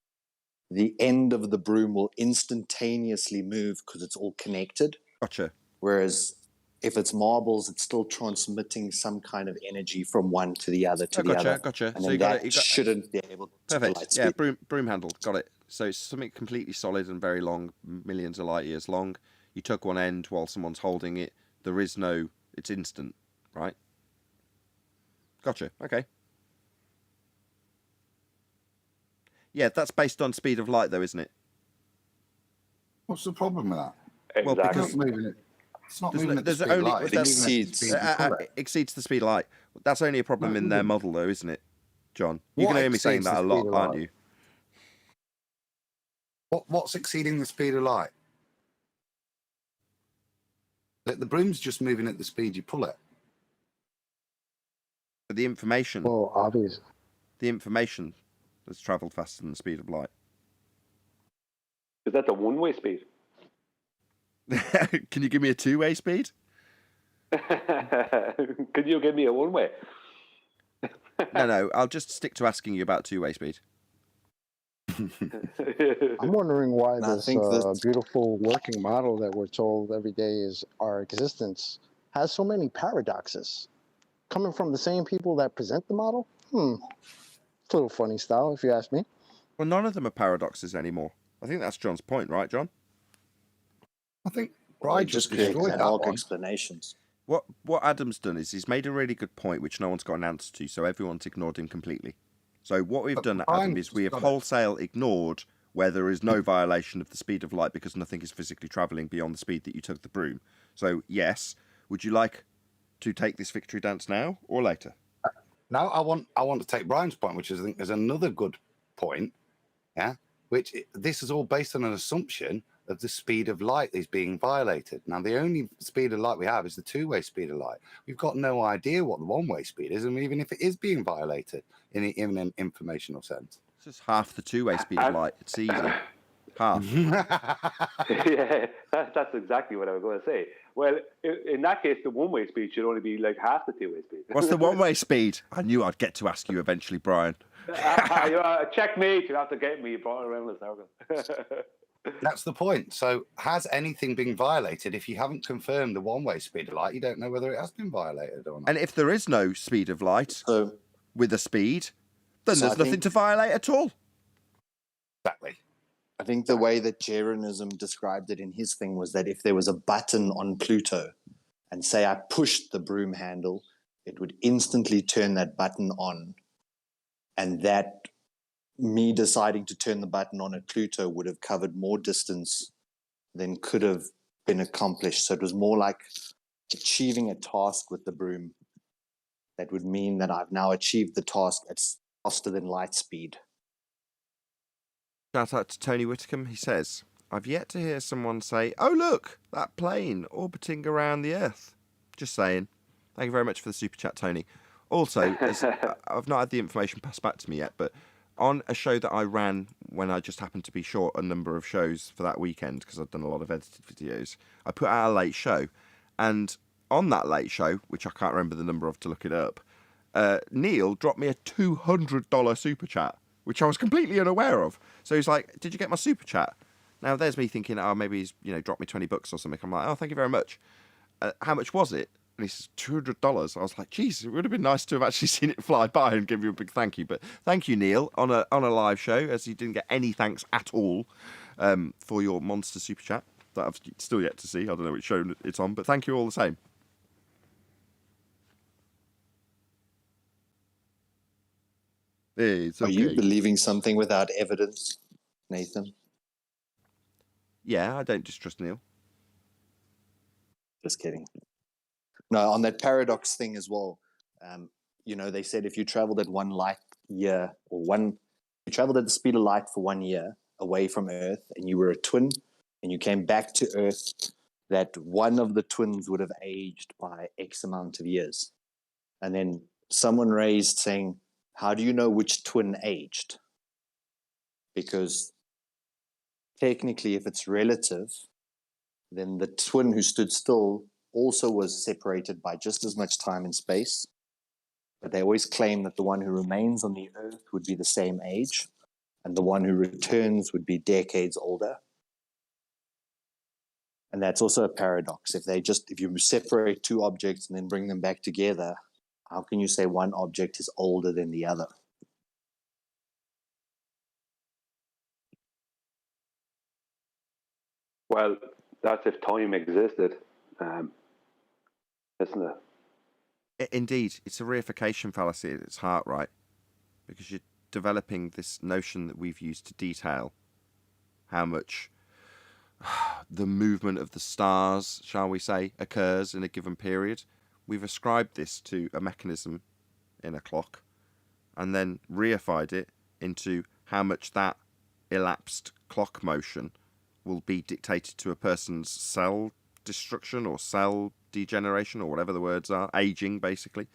the end of the broom will instantaneously move because it's all connected. Gotcha. Whereas if it's marbles, it's still transmitting some kind of energy from one to the other the other. Gotcha. And so that shouldn't be able to perfect. light Yeah, speed. broom handle. Got it. So it's something completely solid and very long, millions of light years long. You tug one end while someone's holding it. It's instant, right? Gotcha. Okay. Yeah, that's based on speed of light, though, isn't it? What's the problem with that? Exactly. Well, because it's not moving at the speed of light. It exceeds the speed of light. That's only a problem in their model, though, isn't it, John? You're going to hear me saying that a lot, aren't you? What's exceeding the speed of light? The broom's just moving at the speed you pull it. But the information. Well, obviously. The information has travelled faster than the speed of light. Is that the one-way speed? Can you give me a two-way speed? Could you give me a one-way? No. I'll just stick to asking you about two-way speed. I'm wondering why this beautiful working model that we're told every day is our existence has so many paradoxes coming from the same people that present the model? It's a little funny style, if you ask me. Well, none of them are paradoxes anymore. I think that's John's point, right, John? I think Well, Brian just just create destroyed ad that hoc one. explanations. What Adam's done is he's made a really good point, which no one's got an answer to, so everyone's ignored him completely. So what we've But done, Brian Adam, is we have got it. wholesale ignored where there is no violation of the speed of light because nothing is physically travelling beyond the speed that you took the broom. So, yes, would you like to take this victory dance now or later? Now I want to take Brian's point, which I think is another good point. Yeah, this is all based on an assumption of the speed of light is being violated. Now the only speed of light we have is the two-way speed of light. We've got no idea what the one-way speed is, and even if it is being violated in an informational sense. It's just half the two-way speed of light. It's easy. Half. Yeah, that's exactly what I was going to say. Well, in that case, the one-way speed should only be like half the two-way speed. What's the one-way speed? I knew I'd get to ask you eventually, Brian. Checkmate, you have to get me brought around the circle. That's the point. So has anything been violated? If you haven't confirmed the one-way speed of light, you don't know whether it has been violated or not. And if there is no speed of light with a speed, then So there's I nothing think- to violate at all. Exactly. I think the way that Jeranism described it in his thing was that if there was a button on Pluto and say I pushed the broom handle, it would instantly turn that button on. And that me deciding to turn the button on at Pluto would have covered more distance than could have been accomplished. So it was more like achieving a task with the broom that would mean that I've now achieved the task at faster than light speed. Shout out to Tony Whitcomb. He says, I've yet to hear someone say, oh, look, that plane orbiting around the Earth. Just saying. Thank you very much for the super chat, Tony. Also, I've not had the information passed back to me yet, but on a show that I ran when I just happened to be short a number of shows for that weekend, because I've done a lot of edited videos, I put out a late show. And on that late show, which I can't remember the number of to look it up, Neil dropped me a $200 super chat, which I was completely unaware of. So he's like, did you get my super chat? Now there's me thinking, oh, maybe he's dropped me $20 or something. I'm like, oh, thank you very much. How much was it? And he says, $200. I was like, geez, it would have been nice to have actually seen it fly by and give you a big thank you. But thank you, Neil, on a live show, as you didn't get any thanks at all for your monster super chat that I've still yet to see. I don't know which show it's on, but thank you all the same. It's okay. Are you believing something without evidence, Nathan? Yeah, I don't distrust Neil. Just kidding. No, on that paradox thing as well, they said if you traveled at one light year you traveled at the speed of light for 1 year away from Earth and you were a twin and you came back to Earth, that one of the twins would have aged by X amount of years. And then someone raised saying, how do you know which twin aged? Because technically, if it's relative, then the twin who stood still also was separated by just as much time and space. But they always claim that the one who remains on the Earth would be the same age, and the one who returns would be decades older. And that's also a paradox. If you separate two objects and then bring them back together, how can you say one object is older than the other? Well, that's if time existed, isn't it? Indeed, it's a reification fallacy at its heart, right? Because you're developing this notion that we've used to detail how much the movement of the stars, shall we say, occurs in a given period. We've ascribed this to a mechanism in a clock and then reified it into how much that elapsed clock motion will be dictated to a person's cell destruction or cell degeneration or whatever the words are, aging basically.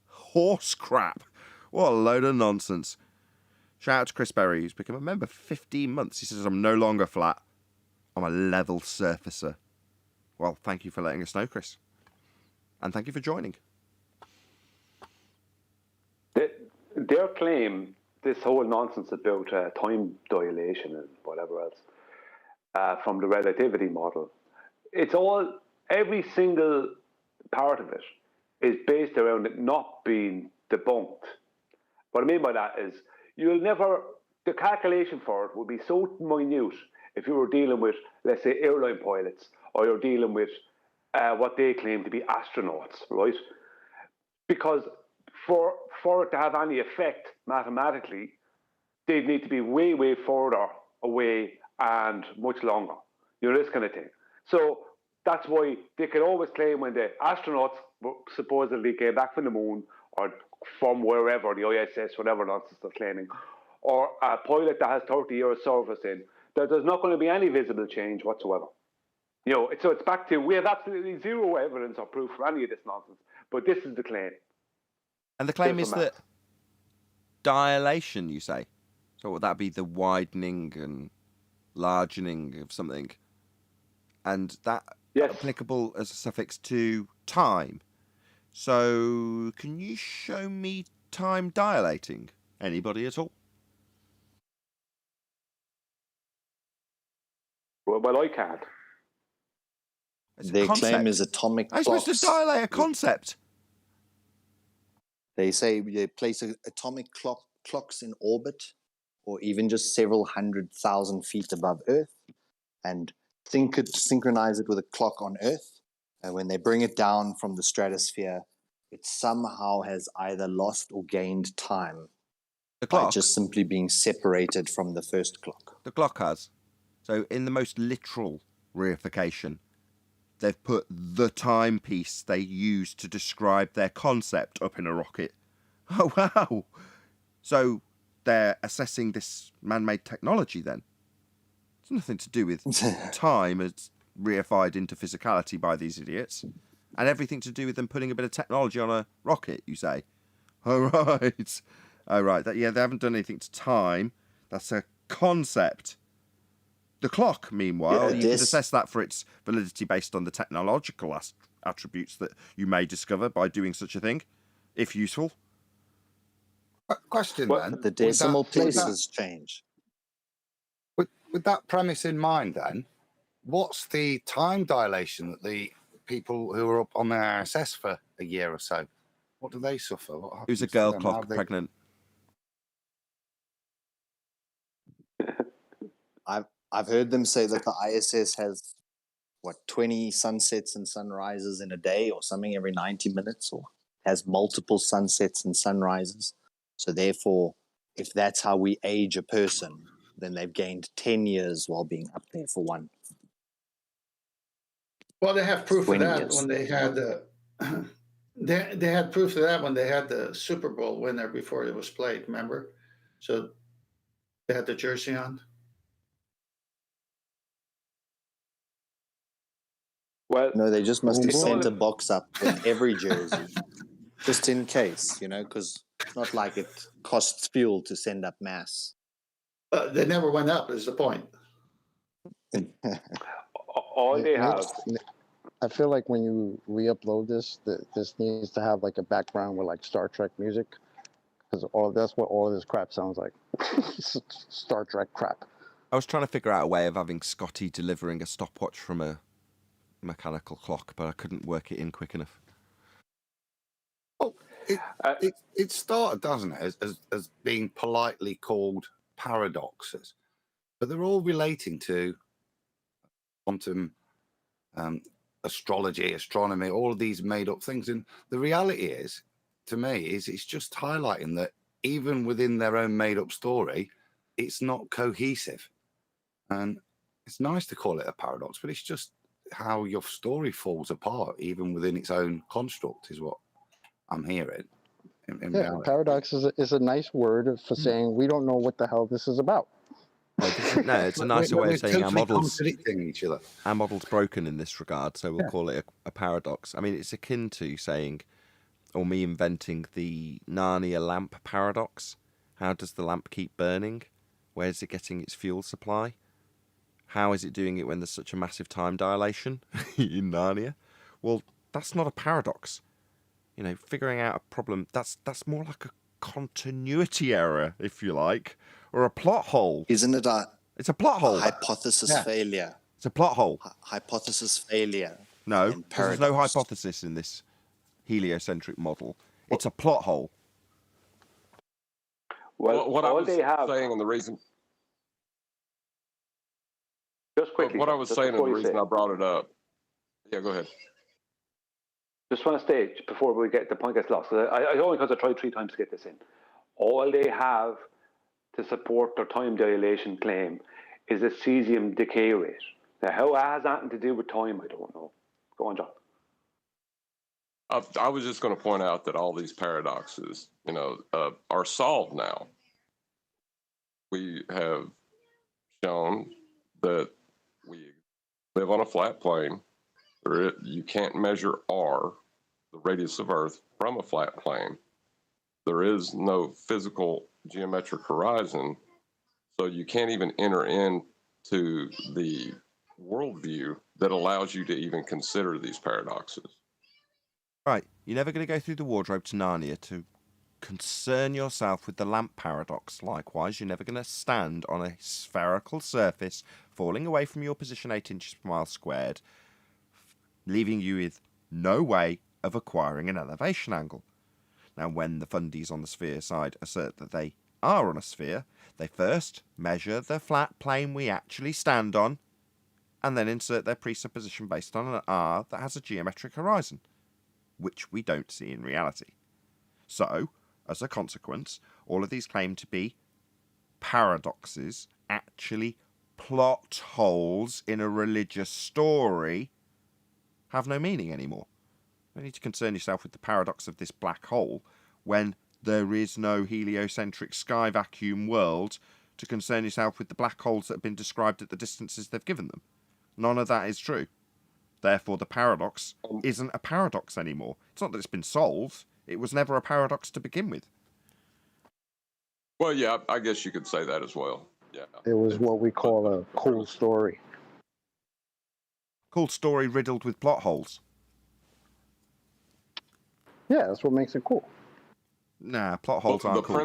Horse crap. What a load of nonsense. Shout out to Chris Berry, who's become a member for 15 months. He says, I'm no longer flat. I'm a level surfacer. Well, thank you for letting us know, Chris. And thank you for joining. Their claim, this whole nonsense about time dilation and whatever else, from the relativity model, it's all, every single part of it is based around it not being debunked. What I mean by that is the calculation for it would be so minute if you were dealing with, let's say, airline pilots, or you're dealing with what they claim to be astronauts, right? Because for it to have any effect mathematically, they'd need to be way, way further away and much longer. This kind of thing. So that's why they can always claim when the astronauts supposedly came back from the moon or from wherever, the ISS, whatever nonsense they're claiming, or a pilot that has 30 years service in, that there's not going to be any visible change whatsoever. So it's back to, we have absolutely zero evidence or proof for any of this nonsense, but this is the claim. And the claim is that dilation, you say? So would that be the widening and largening of something? And that applicable as a suffix to time. So can you show me time dilating? Anybody at all? Well, I can't. Their claim is atomic clocks. I'm supposed to dilate a concept. They say they place atomic clocks in orbit, or even just several 100,000 feet above Earth, and synchronize it with a clock on Earth. And when they bring it down from the stratosphere, it somehow has either lost or gained time. The clock? By just simply being separated from the first clock. The clock has. So in the most literal reification, they've put the timepiece they use to describe their concept up in a rocket. Oh, wow. So they're assessing this man-made technology then. It's nothing to do with time as reified into physicality by these idiots. And everything to do with them putting a bit of technology on a rocket, you say? Oh, right. Oh, right. They haven't done anything to time. That's a concept. The clock, meanwhile, you could assess that for its validity based on the technological attributes that you may discover by doing such a thing, if useful. Question then. The decimal places change. With that premise in mind, then, what's the time dilation that the people who are up on their ISS for a year or so, what do they suffer? Who's a girl clock pregnant? I've heard them say that the ISS has 20 sunsets and sunrises in a day or something every 90 minutes, or has multiple sunsets and sunrises. So therefore, if that's how we age a person, then they've gained 10 years while being up there for one. Well, they have proof of that when they had they had proof of that when they had the Super Bowl winner before it was played, remember? So they had the jersey on. Well, no, they just must have sent a box up with every jersey, just in case, because it's not like it costs fuel to send up mass. They never went up, is the point. All they have. I feel like when you re-upload this, this needs to have like a background with like Star Trek music, because that's what all of this crap sounds like. Star Trek crap. I was trying to figure out a way of having Scotty delivering a stopwatch from a mechanical clock, but I couldn't work it in quick enough. Well, it started, doesn't it, as being politely called paradoxes, but they're all relating to quantum astrology, astronomy, all of these made up things. And the reality is, to me, is it's just highlighting that even within their own made up story, it's not cohesive. And it's nice to call it a paradox, but it's just how your story falls apart, even within its own construct, is what I'm hearing. Paradox is a nice word for saying we don't know what the hell this is about. No, it's a nicer way of saying each other. Our model's broken in this regard, so we'll call it a paradox. I mean, it's akin to saying, or me inventing the Narnia lamp paradox. How does the lamp keep burning? Where is it getting its fuel supply? How is it doing it when there's such a massive time dilation in Narnia? Well, that's not a paradox. Figuring out a problem, that's more like a continuity error, if you like, or a plot hole. Isn't it It's a plot hole. Hypothesis failure. It's a plot hole. Hypothesis failure. No, in there's no paradox. hypothesis in this heliocentric model. It's a plot hole. Well, what I all was they have, saying and the reason, just quickly, what I was just saying and before the you reason say, I brought it up. Yeah, go ahead. just want to state before we get the point gets lost. I only because I tried 3 times to get this in. All they have to support their time dilation claim is a cesium decay rate. Now, how it has anything to do with time, I don't know. Go on, John. I was just going to point out that all these paradoxes, are solved now. We have shown that we live on a flat plane. You can't measure r, the radius of Earth, from a flat plane. There is no physical geometric horizon, so you can't even enter into the worldview that allows you to even consider these paradoxes. Right, you're never going to go through the wardrobe to Narnia to concern yourself with the lamp paradox. Likewise, you're never going to stand on a spherical surface falling away from your position 8 inches per mile squared, leaving you with no way of acquiring an elevation angle. Now, when the fundies on the sphere side assert that they are on a sphere, they first measure the flat plane we actually stand on, and then insert their presupposition based on an R that has a geometric horizon, which we don't see in reality. So, as a consequence, all of these claim to be paradoxes, actually plot holes in a religious story, have no meaning anymore. You don't need to concern yourself with the paradox of this black hole when there is no heliocentric sky vacuum world to concern yourself with the black holes that have been described at the distances they've given them. None of that is true. Therefore, the paradox isn't a paradox anymore. It's not that it's been solved. It was never a paradox to begin with. Well, yeah, I guess you could say that as well. Yeah. It was what we call a cool story. Cool story riddled with plot holes. Yeah, that's what makes it cool. Nah, plot holes aren't cool.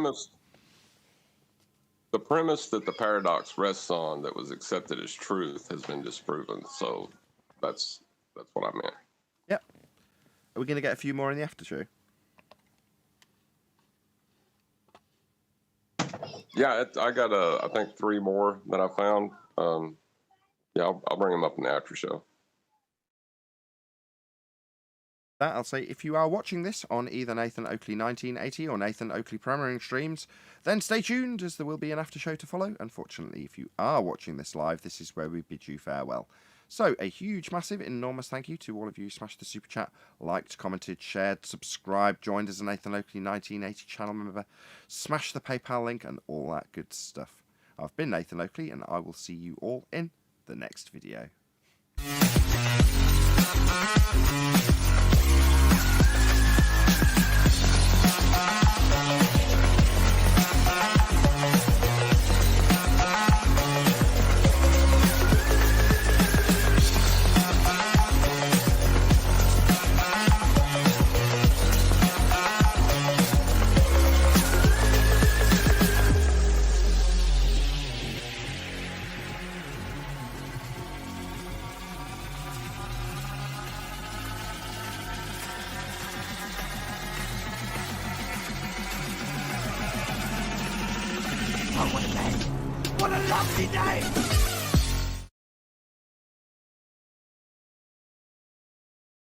The premise that the paradox rests on that was accepted as truth has been disproven. So that's what I meant. Yep. Are we going to get a few more in the after show? Yeah, I got I think 3 more that I found. Yeah, I'll bring them up in the after show. That I'll say, if you are watching this on either Nathan Oakley 1980 or Nathan Oakley Premiering streams, then stay tuned as there will be an after show to follow. Unfortunately, if you are watching this live, this is where we bid you farewell. So, a huge, massive, enormous thank you to all of you who smashed the super chat, liked, commented, shared, subscribed, joined as a Nathan Oakley 1980 channel member, smashed the PayPal link, and all that good stuff. I've been Nathan Oakley, and I will see you all in the next video. What a lovely day!